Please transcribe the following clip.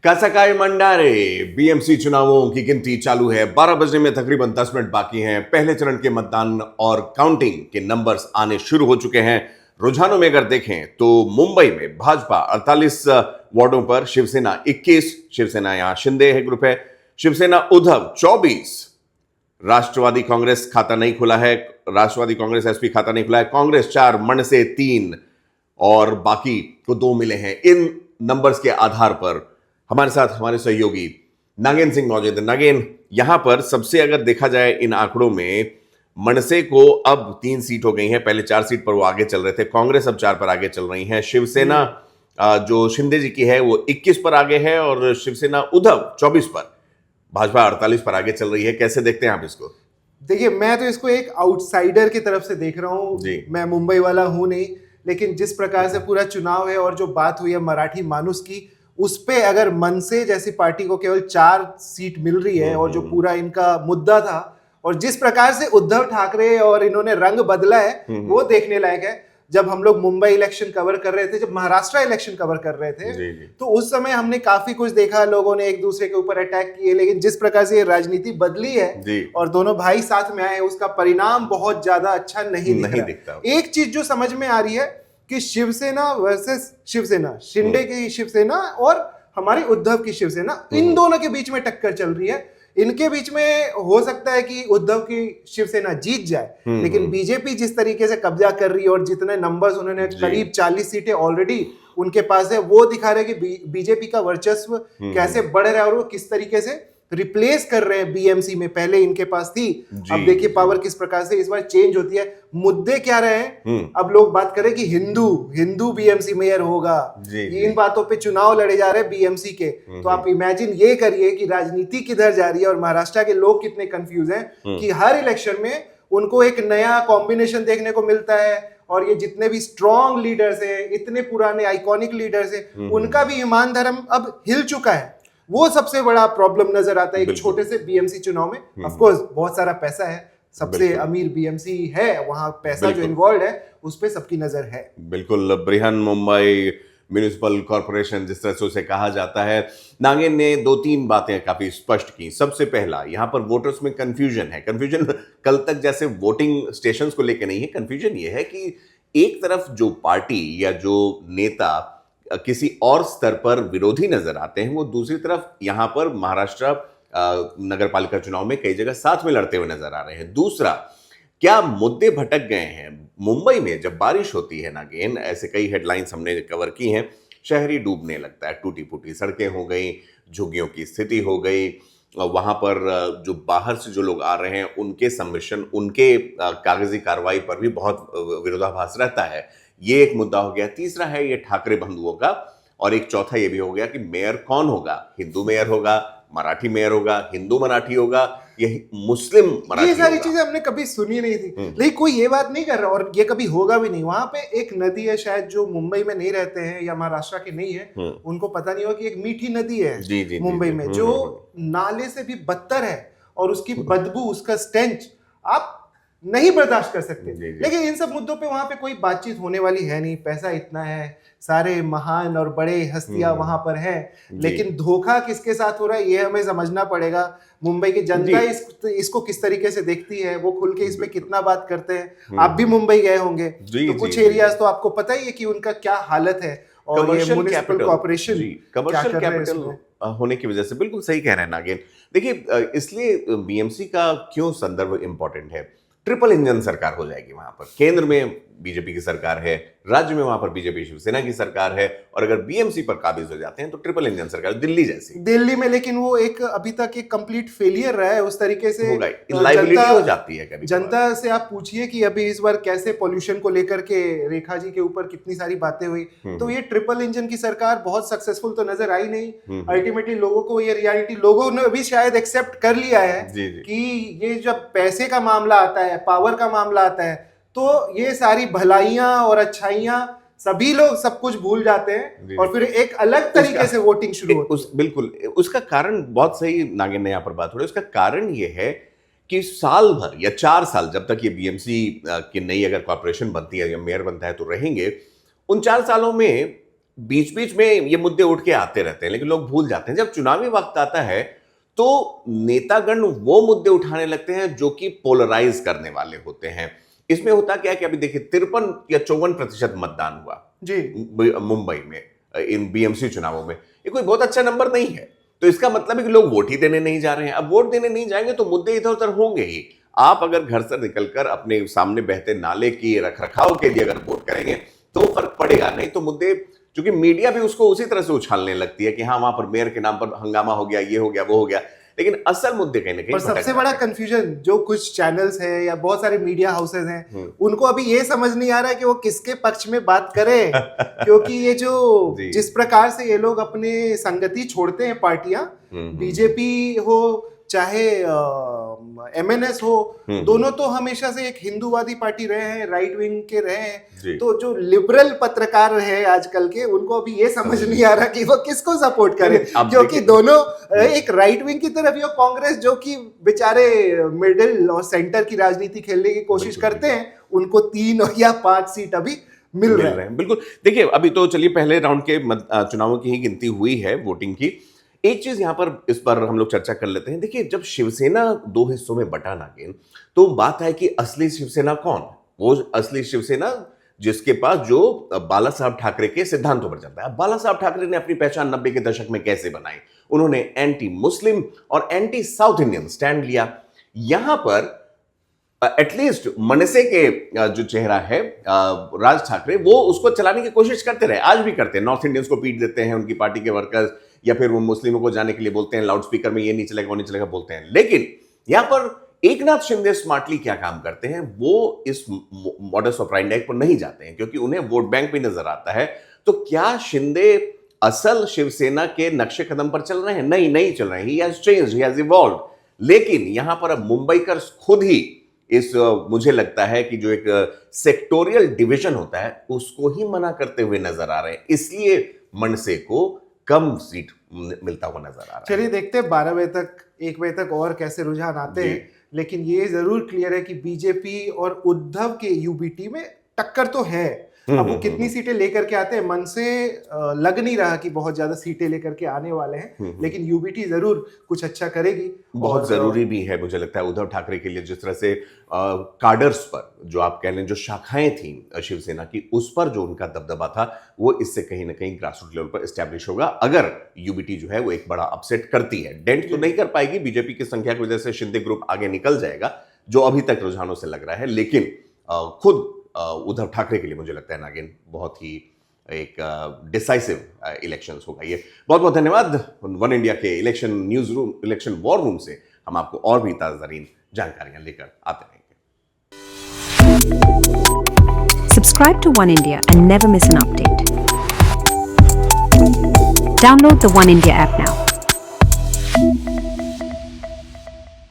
कासाकाय मंडारे BMC चुनावों की गिनती चालू है। 12 बजने में तकरीबन 10 मिनट बाकी हैं। पहले चरण के मतदान और काउंटिंग के नंबर्स आने शुरू हो चुके हैं। रुझानों में अगर देखें तो मुंबई में भाजपा 48 वार्डों पर, शिवसेना 21, शिवसेना यहां शिंदे है ग्रुप है, शिवसेना उद्धव 24, राष्ट्रवादी कांग्रेस खाता नहीं खुला है, राष्ट्रवादी कांग्रेस एसपी खाता नहीं खुला है, कांग्रेस 4, मनसे 3 और बाकी को 2 मिले हैं। इन नंबर्स के आधार पर हमारे साथ हमारे सहयोगी नागेन सिंह मौजूद है। नागेन, यहां पर सबसे अगर देखा जाए इन आंकड़ों में, मनसे को अब 3 सीट हो गई हैं। पहले 4 सीट पर वो आगे चल रहे थे। कांग्रेस अब 4 पर आगे चल रही है। शिवसेना जो शिंदे जी की है वो 21 पर आगे है और शिवसेना उद्धव 24 पर, भाजपा 48 पर आगे चल रही है। कैसे देखते हैं आप इसको? देखिए, मैं तो इसको एक आउटसाइडर की तरफ से देख रहा हूँ। मैं मुंबई वाला हूं नहीं, लेकिन जिस प्रकार से पूरा चुनाव है और जो बात हुई है मराठी मानुस की, उस पे अगर मनसे जैसी पार्टी को केवल 4 सीट मिल रही है और जो पूरा इनका मुद्दा था और जिस प्रकार से उद्धव ठाकरे और इन्होंने रंग बदला है वो देखने लायक है। जब हम लोग मुंबई इलेक्शन कवर कर रहे थे, जब महाराष्ट्र इलेक्शन कवर कर रहे थे, तो उस समय हमने काफी कुछ देखा, लोगों ने एक दूसरे के ऊपर अटैक किए, लेकिन जिस प्रकार से ये राजनीति बदली है और दोनों भाई साथ में आए हैं, उसका परिणाम बहुत ज्यादा अच्छा नहीं दिखता। एक चीज जो समझ में आ रही है कि शिवसेना वर्सेस शिवसेना, शिंदे की शिवसेना और हमारी उद्धव की शिवसेना, इन दोनों के बीच में टक्कर चल रही है। इनके बीच में हो सकता है कि उद्धव की शिवसेना जीत जाए, लेकिन बीजेपी जिस तरीके से कब्जा कर रही है और जितने नंबर्स उन्होंने, करीब 40 सीटें ऑलरेडी उनके पास है, वो दिखा रहे हैं कि बीजेपी का वर्चस्व कैसे बढ़ रहा है और वो किस तरीके से रिप्लेस कर रहे हैं बीएमसी में। पहले इनके पास थी, अब देखिए पावर किस प्रकार से इस बार चेंज होती है। मुद्दे क्या रहे हैं? अब लोग बात करें कि हिंदू बीएमसी मेयर होगा, इन बातों पे चुनाव लड़े जा रहे हैं बीएमसी के। तो आप इमेजिन ये करिए कि राजनीति किधर जा रही है और महाराष्ट्र के लोग कितने कंफ्यूज हैं कि हर इलेक्शन में उनको एक नया कॉम्बिनेशन देखने को मिलता है और ये जितने भी स्ट्रॉन्ग लीडर्स हैं, इतने पुराने आइकॉनिक लीडर्स हैं, उनका भी ईमान धर्म अब हिल चुका है। वो सबसे बड़ा प्रॉब्लम नजर आता है एक छोटे से बीएमसी चुनाव में। ऑफ कोर्स बहुत सारा पैसा है, सबसे अमीर बीएमसी है, वहां पैसा जो इन्वॉल्व है उस पे सबकी नजर है। बिल्कुल, बृहन मुंबई म्युनिसिपल कॉर्पोरेशन जिस तरह से उसे कहा जाता है। नागेन ने 2-3 बातें काफी स्पष्ट की। सबसे पहला, यहां पर वोटर्स में कंफ्यूजन है। कंफ्यूजन कल तक जैसे वोटिंग स्टेशंस को लेकर नहीं है, कंफ्यूजन ये है कि एक तरफ जो पार्टी या जो नेता किसी और स्तर पर विरोधी नजर आते हैं, वो दूसरी तरफ यहां पर महाराष्ट्र नगर पालिका चुनाव में कई जगह साथ में लड़ते हुए नजर आ रहे हैं। दूसरा, क्या मुद्दे भटक गए हैं? मुंबई में जब बारिश होती है नागेन, ऐसे कई हेडलाइंस हमने कवर की हैं, शहरी डूबने लगता है, टूटी फूटी सड़कें हो गई, झुग्गियों की स्थिति हो गई, वहां पर जो बाहर से जो लोग आ रहे हैं उनके सबमिशन, उनके कागजी कार्रवाई पर भी बहुत विरोधाभास रहता है। ये एक मुद्दा हो गया। तीसरा है ये ठाकरे बंधुओं का, और एक चौथा ये भी हो गया कि मेयर कौन होगा, हिंदू मेयर होगा, मराठी मेयर होगा, हिंदू मराठी होगा, ये मुस्लिम मराठी। ये सारी चीजें हमने कभी सुनी नहीं थी, लेकिन कोई ये बात नहीं कर रहा और ये कभी होगा भी नहीं। वहां पे एक नदी है, शायद जो मुंबई में नहीं रहते हैं या महाराष्ट्र के नहीं है, उनको पता नहीं हो कि एक मीठी नदी है मुंबई में जो नाले से भी बदतर है और उसकी बदबू, उसका स्टेंच आप नहीं बर्दाश्त कर सकते। लेकिन इन सब मुद्दों पे वहां पे कोई बातचीत होने वाली है नहीं। पैसा इतना है, सारे महान और बड़े हस्तियां वहां पर हैं, लेकिन धोखा किसके साथ हो रहा है ये हमें समझना पड़ेगा। मुंबई की जनता इसको किस तरीके से देखती है, वो खुल के इस पे कितना बात करते हैं। आप भी मुंबई गए होंगे, तो कुछ एरियाज तो आपको पता ही है कि उनका क्या हालत है। और ये म्युनिसिपल कॉर्पोरेशन कमर्शियल कैपिटल होने की वजह से, बिल्कुल सही कह रहे हैं नागेन। देखिए, इसलिए बीएमसी का क्यों संदर्भ इंपॉर्टेंट है। ट्रिपल इंजन सरकार हो जाएगी वहां पर। केंद्र में बीजेपी की सरकार है, राज्य में वहां पर बीजेपी शिवसेना की सरकार है, और अगर बीएमसी पर काबिज हो जाते हैं तो ट्रिपल इंजन सरकार, दिल्ली जैसी। दिल्ली में लेकिन वो एक अभी तक एक कंप्लीट फेलियर रहा है उस तरीके से। लाइबिलिटी हो जाती है कभी। जनता से आप पूछिए कि अभी इस बार कैसे पॉल्यूशन को लेकर के रेखा जी के ऊपर कितनी सारी बातें हुई, तो ये ट्रिपल इंजन की सरकार बहुत सक्सेसफुल तो नजर आई नहीं। अल्टीमेटली लोगों को ये रियलिटी, लोगों ने भी शायद एक्सेप्ट कर लिया है कि ये जब पैसे का मामला आता है, पावर का मामला आता है, तो ये सारी भलाइयां और अच्छाइयां सभी लोग सब कुछ भूल जाते हैं और फिर एक अलग तरीके से वोटिंग शुरू होती है। बिल्कुल, उसका कारण बहुत सही नागेन ने यहाँ पर बात हो रही है। उसका कारण ये है कि साल भर या 4 साल, जब तक ये बीएमसी की नई अगर कॉर्पोरेशन बनती है या मेयर बनता है तो रहेंगे, उन 4 सालों में बीच बीच में ये मुद्दे उठ के आते रहते हैं, लेकिन लोग भूल जाते हैं जब चुनावी वक्त आता है तो नेतागण वो मुद्दे उठाने लगते हैं जो कि पोलराइज करने वाले होते हैं। इसमें होता क्या है कि अभी देखिए 53 या 54% मतदान हुआ जी मुंबई में इन बीएमसी चुनावों में। ये कोई बहुत अच्छा नंबर नहीं है, तो इसका मतलब है कि लोग वोट ही देने नहीं जा रहे हैं। अब वोट देने नहीं जाएंगे तो मुद्दे इधर उधर होंगे ही। आप अगर घर से निकलकर अपने सामने बहते नाले की रखरखाव के लिए अगर वोट करेंगे तो फर्क पड़ेगा, नहीं तो मुद्दे, क्योंकि मीडिया भी उसको उसी तरह से उछालने लगती है कि हाँ वहां पर मेयर के नाम पर हंगामा हो गया, ये हो गया, वो हो गया, लेकिन असल मुद्दे कहीं ना कहीं। और सबसे बड़ा कंफ्यूजन जो कुछ चैनल्स हैं या बहुत सारे मीडिया हाउसेज हैं, उनको अभी ये समझ नहीं आ रहा है कि वो किसके पक्ष में बात करें क्योंकि ये जो जिस प्रकार से ये लोग अपने संगति छोड़ते हैं पार्टियां, बीजेपी हो चाहे एमएनएस हो, दोनों तो हमेशा से एक हिंदूवादी पार्टी रहे हैं, राइट विंग के रहे हैं। तो जो लिबरल पत्रकार है आजकल के, उनको अभी ये समझ नहीं आ रहा कि वो किसको सपोर्ट करें, क्योंकि दोनों एक राइट विंग की तरफ, या कांग्रेस जो कि बेचारे मिडिल और सेंटर की राजनीति खेलने की कोशिश करते हैं, उनको 3 या 5 सीट अभी मिल रहे हैं। बिल्कुल। देखिए अभी तो चलिए पहले राउंड के चुनावों की ही गिनती हुई है वोटिंग की। एक चीज यहां पर इस पर हम लोग चर्चा कर लेते हैं। देखिए जब शिवसेना 2 हिस्सों में बटा नागिन, तो बात है कि असली शिवसेना कौन? वो असली शिवसेना जिसके पास जो बाला साहब ठाकरे के सिद्धांतों पर चलता है। बाला साहब ठाकरे ने अपनी पहचान 90 के दशक में कैसे बनाई? उन्होंने एंटी मुस्लिम और एंटी साउथ इंडियन स्टैंड लिया। यहां पर एटलीस्ट मनसे के जो चेहरा है राज ठाकरे, वो उसको चलाने की कोशिश करते रहे, आज भी करते हैं। नॉर्थ इंडियंस को पीट देते हैं उनकी पार्टी के वर्कर्स, या फिर वो मुस्लिमों को जाने के लिए बोलते हैं लाउड स्पीकर में, ये नहीं चलेगा वो नहीं चलेगा बोलते हैं। लेकिन यहां पर एकनाथ शिंदे स्मार्टली क्या काम करते हैं, वो इस मॉडस ऑपरेंडी पर नहीं जाते हैं क्योंकि उन्हें वोट बैंक भी नजर आता है। तो क्या शिंदे असल शिवसेना के नक्शे कदम पर चल रहे हैं? नहीं चल रहे हैं। He has changed, he has evolved. लेकिन यहां पर अब मुंबईकर खुद ही इस मुझे लगता है कि जो एक सेक्टोरियल डिवीजन होता है उसको ही मना करते हुए नजर आ रहे हैं, इसलिए मनसे को कम सीट मिलता हुआ नजर आ रहा है। चलिए देखते हैं 12 बजे तक 1 बजे तक और कैसे रुझान आते हैं, लेकिन ये जरूर क्लियर है कि बीजेपी और उद्धव के यूबीटी में टक्कर तो है। अब वो कितनी सीटें लेकर के आते हैं, मन से लग नहीं रहा कि बहुत ज्यादा सीटें लेकर के आने वाले हैं, लेकिन यूबीटी जरूर कुछ अच्छा करेगी। बहुत जरूरी भी है मुझे लगता है उद्धव ठाकरे के लिए, जिस तरह से कार्डर्स पर जो आप कह लें जो शाखाएं थी शिवसेना की, उस पर जो उनका दबदबा था वो इससे कहीं ना कहीं ग्रासरूट लेवल पर एस्टैब्लिश होगा। अगर यूबीटी जो है वो एक बड़ा अपसेट करती है, डेंट तो नहीं कर पाएगी, बीजेपी की संख्या की वजह से शिंदे ग्रुप आगे निकल जाएगा जो अभी तक रुझानों से लग रहा है, लेकिन खुद उद्धव ठाकरे के लिए मुझे लगता है नागिन बहुत ही एक डिसाइसिव इलेक्शंस होगा ये। बहुत बहुत धन्यवाद। वन इंडिया के election news room, election war room से हम आपको और भी ताज़ा-तरीन जानकारियां लेकर आते रहेंगे। Subscribe to One India and never miss an update. Download the One India app now.